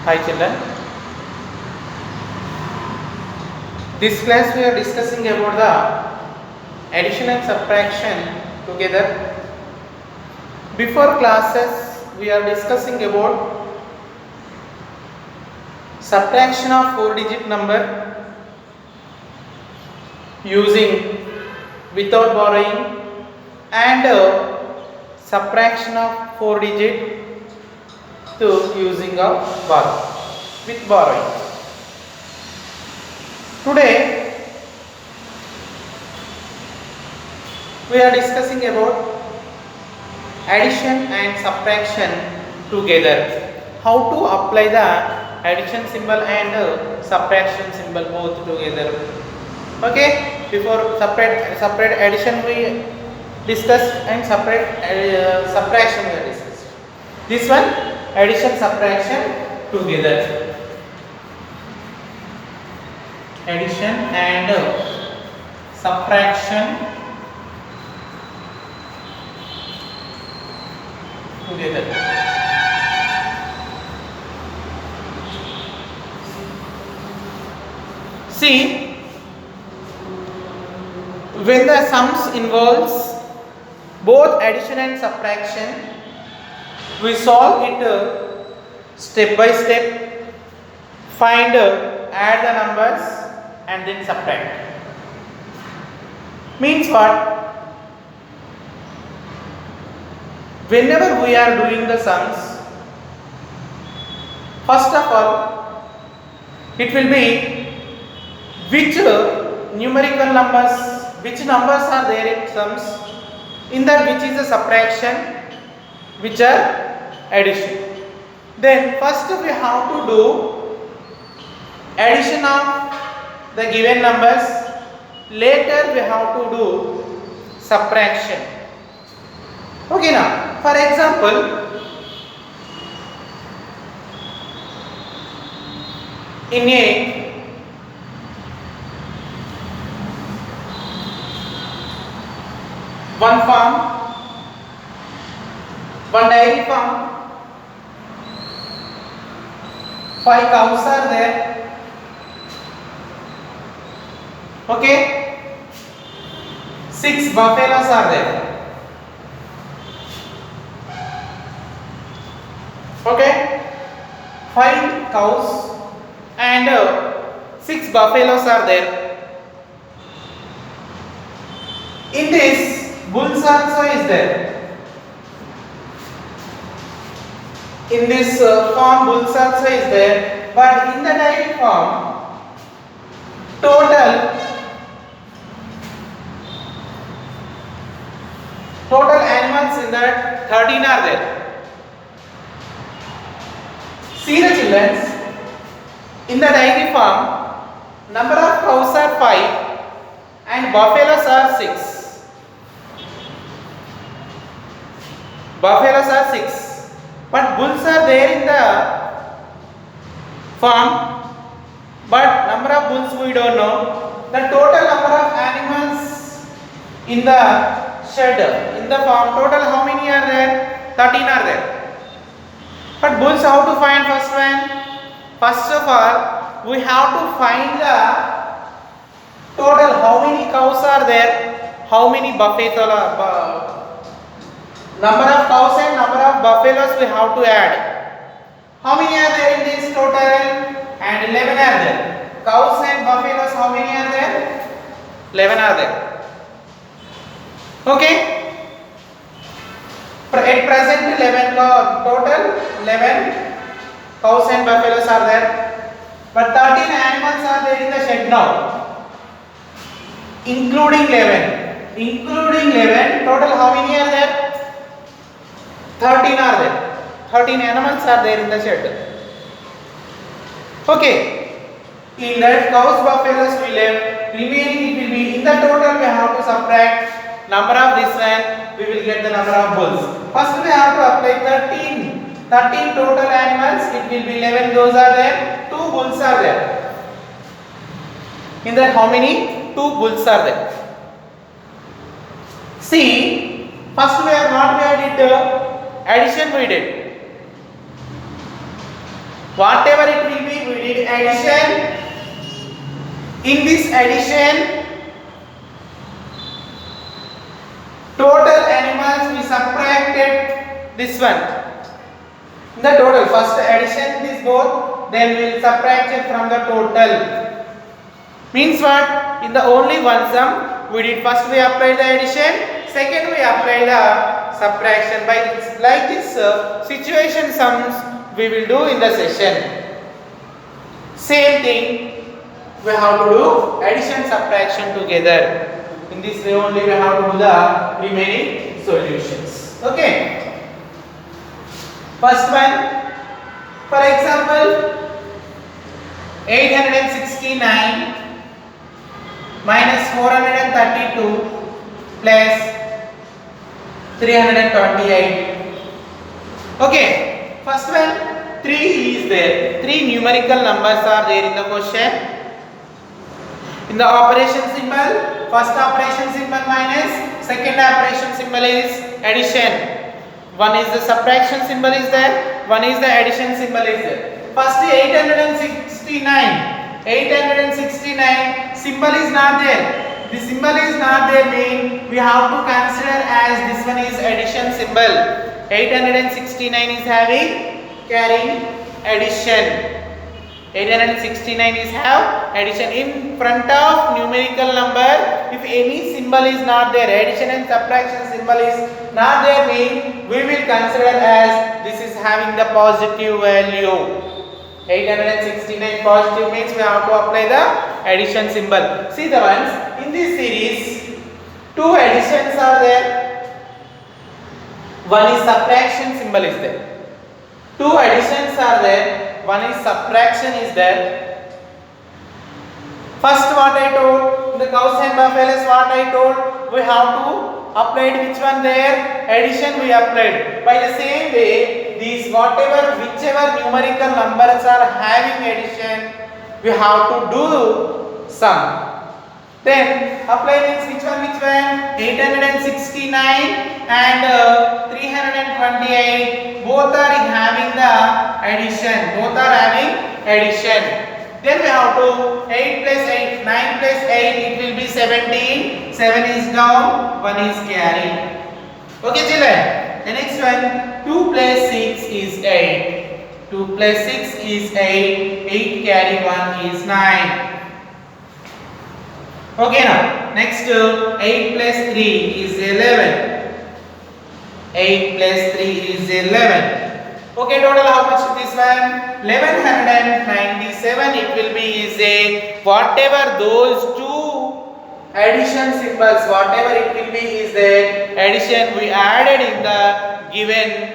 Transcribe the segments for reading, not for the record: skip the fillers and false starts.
Hi children. This class we are discussing about the addition and subtraction together. Before classes we are discussing about subtraction of 4-digit number using without borrowing and subtraction of 4-digit to using of borrow with borrowing. Today we are discussing about addition and subtraction together. How to apply the addition symbol and subtraction symbol both together. Okay, before separate addition we discussed and separate subtraction we discussed. This one addition subtraction together. Addition and subtraction together. See, when the sums involves both addition and subtraction, we solve it step by step, find, add the numbers and then subtract. Means what? Whenever we are doing the sums, first of all, it will be which numerical numbers, which numbers are there in sums, in that which is a subtraction, which are addition. Then first we have to do addition of the given numbers, later we have to do subtraction. Okay, now for example, in a one farm, one dairy farm, 5 cows are there. Okay, 6 buffaloes are there. Okay, 5 cows and 6 buffaloes are there. In this, bulls also is there. In this farm, bulls also is there. But in the dairy farm, total animals in that 13 are there. See the children, in the dairy farm, number of cows are 5 and buffaloes are 6. Buffaloes are 6, but bulls are there in the farm, but number of bulls we don't know. The total number of animals in the shed, in the farm, total how many are there? 13 are there. But bulls, how to find first one? First of all, we have to find the total, how many cows are there, how many buffaloes, number of cows and number of buffaloes we have to add. How many are there in this total? And 11 are there. Cows and buffaloes, how many are there? 11 are there. Okay. At present 11 total 11 cows and buffaloes are there. But 13 animals are there in the shed now. Including 11. Including 11, total how many are there? 13 are there. 13 animals are there in the shed. Okay. In that cows, buffaloes we left. Remaining it will be in the total we have to subtract number of this one. We will get the number of bulls. First we have to apply 13. 13 total animals. It will be 11. Those are there. 2 bulls are there. In that how many? 2 bulls are there. See, first we have not made it addition we did. Whatever it will be, we did addition. In this addition, total animals we subtracted this one. The total, first addition this both, then we will subtract it from the total. Means what? In the only one sum, we did first we applied the addition, second we applied the subtraction. By this, like this situation sums we will do in the session. Same thing, we have to do addition subtraction together. In this way only we have to do the remaining solutions. Okay. First one, for example, 869 minus 432 plus 328. Okay, first one, 3 is there. 3 numerical numbers are there in the question. In the operation symbol, first operation symbol minus, second operation symbol is addition. One is the subtraction symbol is there, one is the addition symbol is there. First 869 symbol is not there. The symbol is not there mean we have to consider as this one is addition symbol. 869 is carrying addition. 869 is have addition in front of numerical number. If any symbol is not there, addition and subtraction symbol is not there mean we will consider as this is having the positive value. 869 positive means we have to apply the addition symbol. See the ones in this series, 2 additions are there, one is subtraction symbol is there. 2 additions are there, one is subtraction is there. First what I told, in the Gauss and Buffalo's what I told, we have to apply which one there? Addition we applied. By the same way, these whichever numerical numbers are having addition, we have to do sum. Then apply means which one? 869 and 328 both are having the addition. Both are having addition. Then we have to 8 plus 8, 9 plus 8 it will be 17. 7 is down, 1 is carry. Okay children. The next one 2 plus 6 is 8. 2 plus 6 is 8. 8 carry 1 is 9. Okay now, next 8 plus 3 is 11. 8 plus 3 is 11. Okay, total how much this one? 1197 it will be is a whatever those two addition symbols, whatever it will be is the addition we added in the given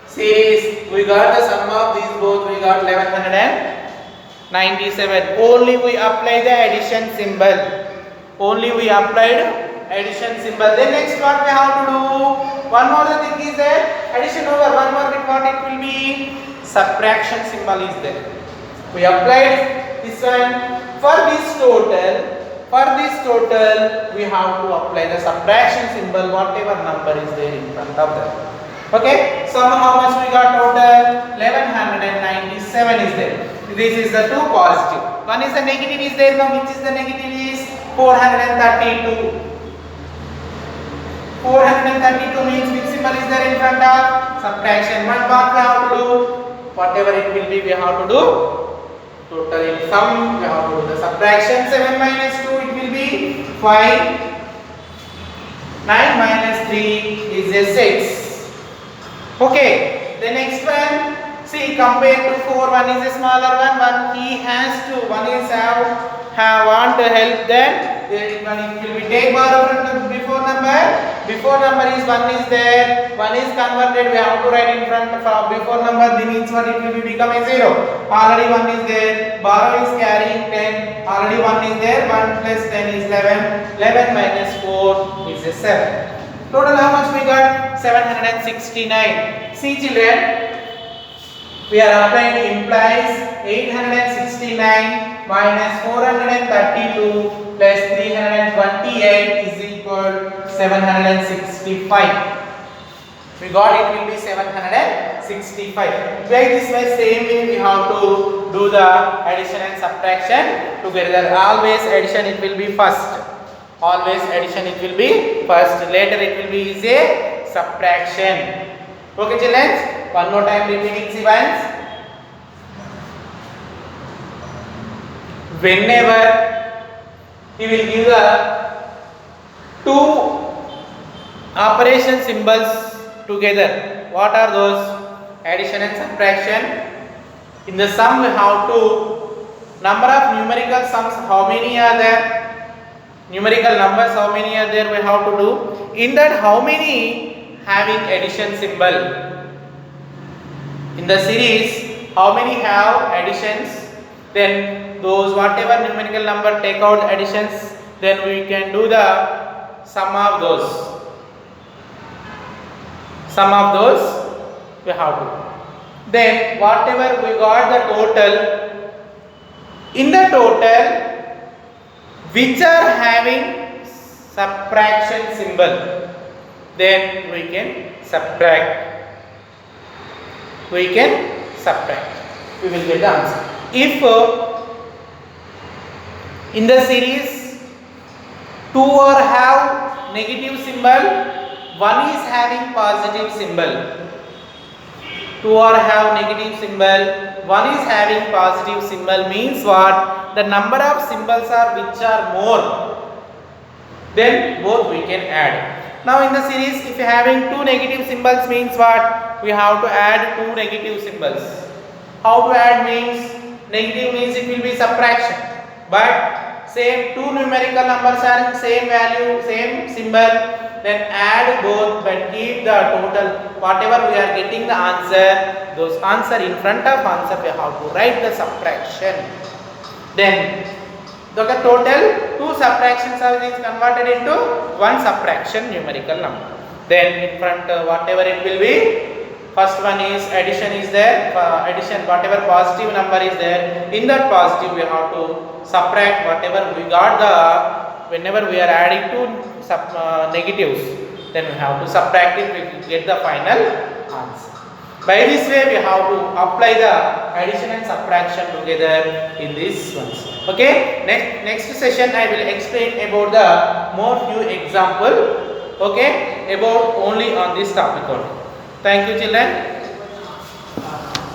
series. We got the sum of these both, we got 1197. Only we apply the addition symbol. Only we applied addition symbol. Then next what we have to do? One more thing is that addition over one more bit what it will be? Subtraction symbol is there. We applied this one. For this total, we have to apply the subtraction symbol whatever number is there in front of them. Okay, so how much we got total? 1197 is there. This is the 2 positive. One is the negative is there now. Which is the negative is 432. 432 means which symbol is there in front of? Subtraction. But what we have to do? Whatever it will be, we have to do. Total in sum, we have to do the subtraction. 7 minus 2 it will be 5. 9 minus 3 is a 6. Okay. The next one. See, compared to 4, one is a smaller one, one he has to, one is want to help then it will be take borrow from the before number. Before number is 1 is there, 1 is converted, we have to write in front of before number, that means what it will be become a 0. Already 1 is there, borrow is carrying 10, already 1 is there, 1 plus 10 is 11, 11 minus 4 is a 7. Total how much we got? 769. See children, we are applying implies 869 minus 432 plus 328 is equal 765. We got it will be 765. 65. By this way, same way we have to do the addition and subtraction together. Always addition it will be first. Always addition it will be first. Later it will be is a subtraction. Okay, children. One more time repeating sequence. Whenever he will give the two operation symbols together, what are those? Addition and subtraction. In the sum we have to number of numerical sums, how many are there? Numerical numbers, how many are there we have to do? In that, how many having addition symbol? In the series, how many have additions? Then those whatever numerical number take out additions, then we can do the sum of those. Sum of those we have to. Then whatever we got the total, in the total which are having subtraction symbol, then we can subtract. We can subtract. We will get the answer. If in the series two are have negative symbol, one is having positive symbol. Two are have negative symbol, one is having positive symbol, means what? The number of symbols are which are more, then both we can add. Now in the series, if you having two negative symbols, means what? We have to add two negative symbols. How to add means, negative means it will be subtraction, but same two numerical numbers are in same value, same symbol, then add both but keep the total, whatever we are getting the answer, those answer in front of answer we have to write the subtraction. Then the total two subtractions are converted into one subtraction numerical number. Then in front whatever it will be, first one is addition is there, addition whatever positive number is there, in that positive we have to subtract whatever we got the, whenever we are adding two negatives, then we have to subtract it, we will get the final answer. By this way we have to apply the addition and subtraction together in this ones. Okay, next session I will explain about the more few example, okay, about only on this topic only. Thank you children.